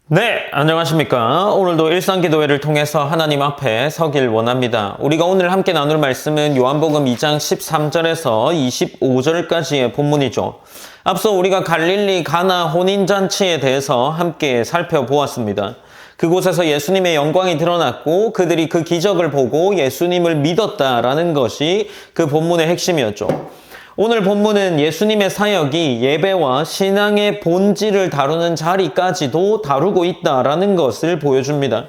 네, 안녕하십니까. 오늘도 일상기도회를 통해서 하나님 앞에 서길 원합니다. 우리가 오늘 함께 나눌 말씀은 요한복음 2장 13절에서 25절까지의 본문이죠. 앞서 우리가 갈릴리 가나 혼인잔치에 대해서 함께 살펴보았습니다. 그곳에서 예수님의 영광이 드러났고 그들이 그 기적을 보고 예수님을 믿었다라는 것이 그 본문의 핵심이었죠. 오늘 본문은 예수님의 사역이 예배와 신앙의 본질을 다루는 자리까지도 다루고 있다라는 것을 보여줍니다.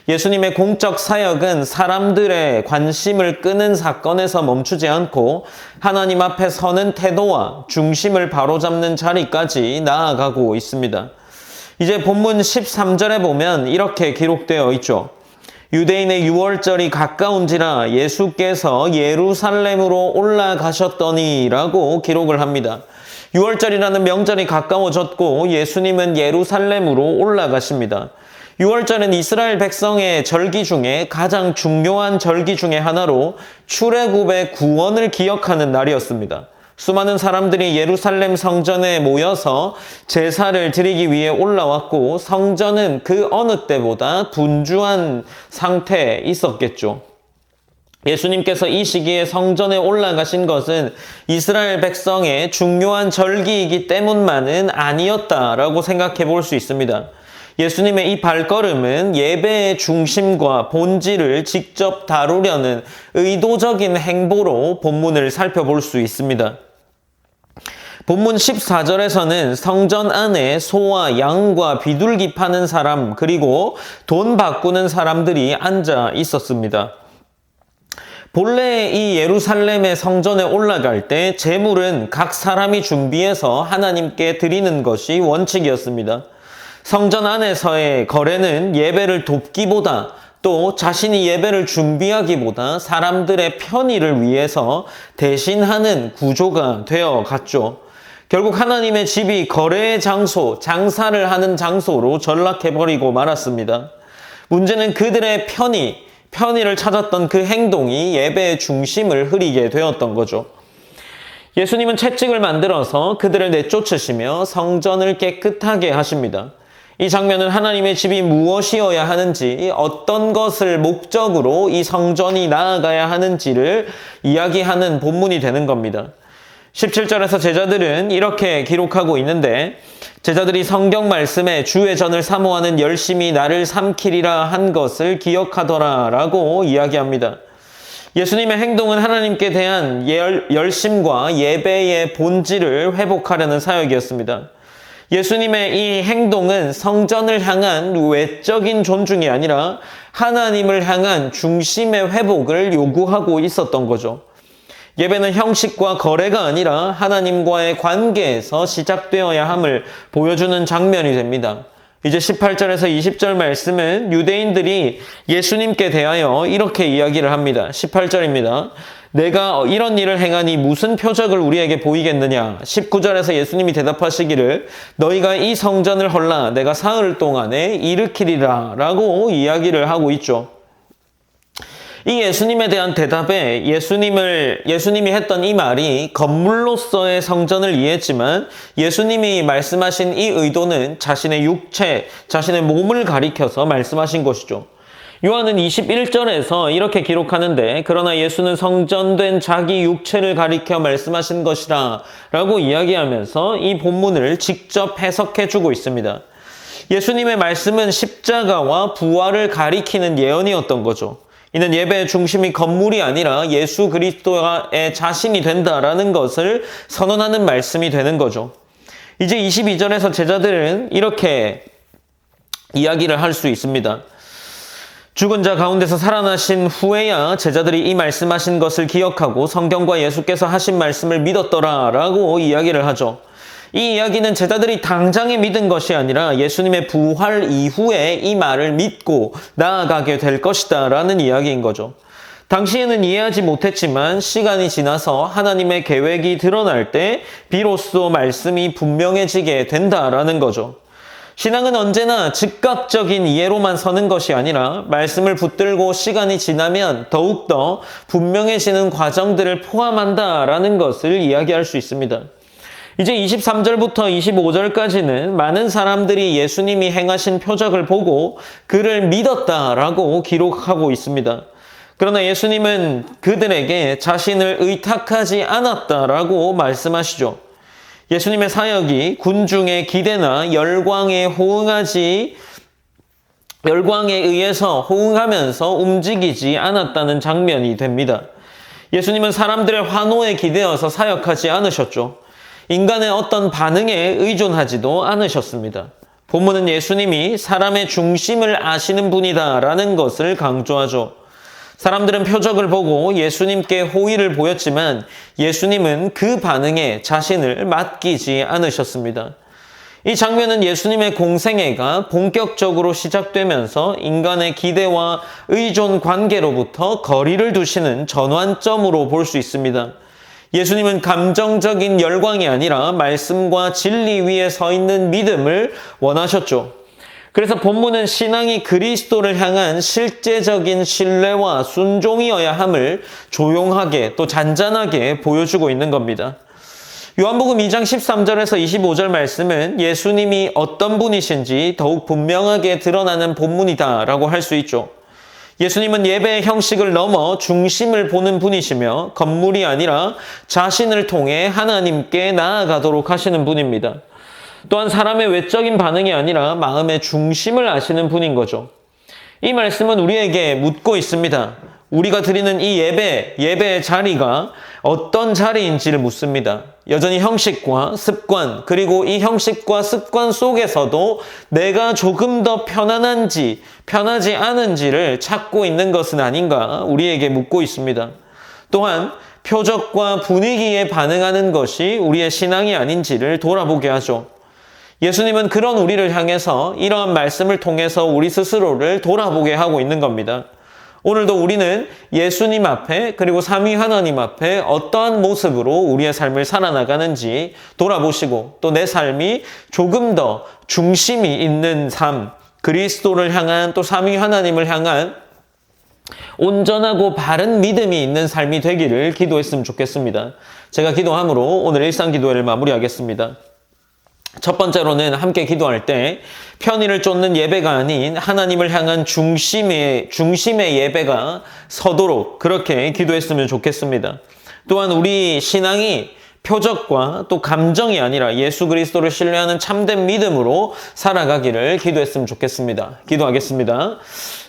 예수님의 공적 사역은 사람들의 관심을 끄는 사건에서 멈추지 않고 하나님 앞에 서는 태도와 중심을 바로잡는 자리까지 나아가고 있습니다. 이제 본문 13절에 보면 이렇게 기록되어 있죠. 유대인의 유월절이 가까운지라 예수께서 예루살렘으로 올라가셨더니 라고 기록을 합니다. 유월절이라는 명절이 가까워졌고 예수님은 예루살렘으로 올라가십니다. 유월절은 이스라엘 백성의 절기 중에 가장 중요한 절기 중에 하나로 출애굽의 구원을 기억하는 날이었습니다. 수많은 사람들이 예루살렘 성전에 모여서 제사를 드리기 위해 올라왔고 성전은 그 어느 때보다 분주한 상태에 있었겠죠. 예수님께서 이 시기에 성전에 올라가신 것은 이스라엘 백성의 중요한 절기이기 때문만은 아니었다라고 생각해 볼 수 있습니다. 예수님의 이 발걸음은 예배의 중심과 본질을 직접 다루려는 의도적인 행보로 본문을 살펴볼 수 있습니다. 본문 14절에서는 성전 안에 소와 양과 비둘기 파는 사람 그리고 돈 바꾸는 사람들이 앉아 있었습니다. 본래 이 예루살렘의 성전에 올라갈 때 제물은 각 사람이 준비해서 하나님께 드리는 것이 원칙이었습니다. 성전 안에서의 거래는 예배를 돕기보다 또 자신이 예배를 준비하기보다 사람들의 편의를 위해서 대신하는 구조가 되어 갔죠. 결국 하나님의 집이 거래의 장소, 장사를 하는 장소로 전락해버리고 말았습니다. 문제는 그들의 편의를 찾았던 그 행동이 예배의 중심을 흐리게 되었던 거죠. 예수님은 채찍을 만들어서 그들을 내쫓으시며 성전을 깨끗하게 하십니다. 이 장면은 하나님의 집이 무엇이어야 하는지, 어떤 것을 목적으로 이 성전이 나아가야 하는지를 이야기하는 본문이 되는 겁니다. 17절에서 제자들은 이렇게 기록하고 있는데 제자들이 성경 말씀에 주의 전을 사모하는 열심히 나를 삼키리라 한 것을 기억하더라 라고 이야기합니다. 예수님의 행동은 하나님께 대한 열심과 예배의 본질을 회복하려는 사역이었습니다. 예수님의 이 행동은 성전을 향한 외적인 존중이 아니라 하나님을 향한 중심의 회복을 요구하고 있었던 거죠. 예배는 형식과 거래가 아니라 하나님과의 관계에서 시작되어야 함을 보여주는 장면이 됩니다. 이제 18절에서 20절 말씀은 유대인들이 예수님께 대하여 이렇게 이야기를 합니다. 18절입니다. 내가 이런 일을 행하니 무슨 표적을 우리에게 보이겠느냐. 19절에서 예수님이 대답하시기를 너희가 이 성전을 헐라 내가 사흘 동안에 일으키리라 라고 이야기를 하고 있죠. 이 예수님에 대한 대답에 예수님이 했던 이 말이 건물로서의 성전을 이해했지만 예수님이 말씀하신 이 의도는 자신의 육체, 자신의 몸을 가리켜서 말씀하신 것이죠. 요한은 21절에서 이렇게 기록하는데 그러나 예수는 성전된 자기 육체를 가리켜 말씀하신 것이라 라고 이야기하면서 이 본문을 직접 해석해 주고 있습니다. 예수님의 말씀은 십자가와 부활을 가리키는 예언이었던 거죠. 이는 예배의 중심이 건물이 아니라 예수 그리스도의 자신이 된다라는 것을 선언하는 말씀이 되는 거죠. 이제 22절에서 제자들은 이렇게 이야기를 할 수 있습니다. 죽은 자 가운데서 살아나신 후에야 제자들이 이 말씀하신 것을 기억하고 성경과 예수께서 하신 말씀을 믿었더라 라고 이야기를 하죠. 이 이야기는 제자들이 당장에 믿은 것이 아니라 예수님의 부활 이후에 이 말을 믿고 나아가게 될 것이다 라는 이야기인 거죠. 당시에는 이해하지 못했지만 시간이 지나서 하나님의 계획이 드러날 때 비로소 말씀이 분명해지게 된다라는 거죠. 신앙은 언제나 즉각적인 이해로만 서는 것이 아니라 말씀을 붙들고 시간이 지나면 더욱더 분명해지는 과정들을 포함한다라는 것을 이야기할 수 있습니다. 이제 23절부터 25절까지는 많은 사람들이 예수님이 행하신 표적을 보고 그를 믿었다라고 기록하고 있습니다. 그러나 예수님은 그들에게 자신을 의탁하지 않았다라고 말씀하시죠. 예수님의 사역이 군중의 기대나 열광에 의해서 호응하면서 움직이지 않았다는 장면이 됩니다. 예수님은 사람들의 환호에 기대어서 사역하지 않으셨죠. 인간의 어떤 반응에 의존하지도 않으셨습니다. 본문은 예수님이 사람의 중심을 아시는 분이다라는 것을 강조하죠. 사람들은 표적을 보고 예수님께 호의를 보였지만 예수님은 그 반응에 자신을 맡기지 않으셨습니다. 이 장면은 예수님의 공생애가 본격적으로 시작되면서 인간의 기대와 의존 관계로부터 거리를 두시는 전환점으로 볼 수 있습니다. 예수님은 감정적인 열광이 아니라 말씀과 진리 위에 서 있는 믿음을 원하셨죠. 그래서 본문은 신앙이 그리스도를 향한 실제적인 신뢰와 순종이어야 함을 조용하게 또 잔잔하게 보여주고 있는 겁니다. 요한복음 2장 13절에서 25절 말씀은 예수님이 어떤 분이신지 더욱 분명하게 드러나는 본문이다라고 할 수 있죠. 예수님은 예배의 형식을 넘어 중심을 보는 분이시며 건물이 아니라 자신을 통해 하나님께 나아가도록 하시는 분입니다. 또한 사람의 외적인 반응이 아니라 마음의 중심을 아시는 분인 거죠. 이 말씀은 우리에게 묻고 있습니다. 우리가 드리는 이 예배의 자리가 어떤 자리인지를 묻습니다. 여전히 형식과 습관, 그리고 이 형식과 습관 속에서도 내가 조금 더 편안한지, 편하지 않은지를 찾고 있는 것은 아닌가 우리에게 묻고 있습니다. 또한 표적과 분위기에 반응하는 것이 우리의 신앙이 아닌지를 돌아보게 하죠. 예수님은 그런 우리를 향해서 이러한 말씀을 통해서 우리 스스로를 돌아보게 하고 있는 겁니다. 오늘도 우리는 예수님 앞에 그리고 삼위 하나님 앞에 어떠한 모습으로 우리의 삶을 살아나가는지 돌아보시고 또 내 삶이 조금 더 중심이 있는 삶, 그리스도를 향한 또 삼위 하나님을 향한 온전하고 바른 믿음이 있는 삶이 되기를 기도했으면 좋겠습니다. 제가 기도함으로 오늘 일상기도회를 마무리하겠습니다. 첫 번째로는 함께 기도할 때 편의를 쫓는 예배가 아닌 하나님을 향한 중심의 예배가 서도록 그렇게 기도했으면 좋겠습니다. 또한 우리 신앙이 표적과 또 감정이 아니라 예수 그리스도를 신뢰하는 참된 믿음으로 살아가기를 기도했으면 좋겠습니다. 기도하겠습니다.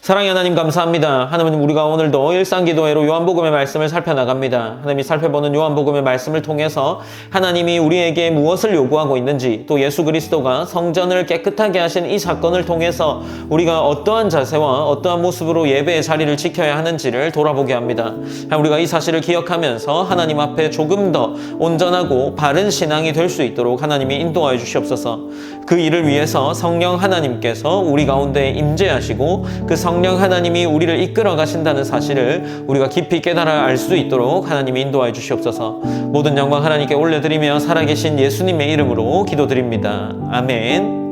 사랑의 하나님 감사합니다. 하나님 우리가 오늘도 일상기도회로 요한복음의 말씀을 살펴나갑니다. 하나님이 살펴보는 요한복음의 말씀을 통해서 하나님이 우리에게 무엇을 요구하고 있는지 또 예수 그리스도가 성전을 깨끗하게 하신 이 사건을 통해서 우리가 어떠한 자세와 어떠한 모습으로 예배의 자리를 지켜야 하는지를 돌아보게 합니다. 우리가 이 사실을 기억하면서 하나님 앞에 조금 더 온전하고 바른 신앙이 될 수 있도록 하나님이 인도하여 주시옵소서. 그 일을 위해서 성령 하나님께서 우리 가운데 임재하시고 그 성령 하나님이 우리를 이끌어 가신다는 사실을 우리가 깊이 깨달아 알 수 있도록 하나님이 인도하여 주시옵소서. 모든 영광 하나님께 올려드리며 살아계신 예수님의 이름으로 기도드립니다. 아멘.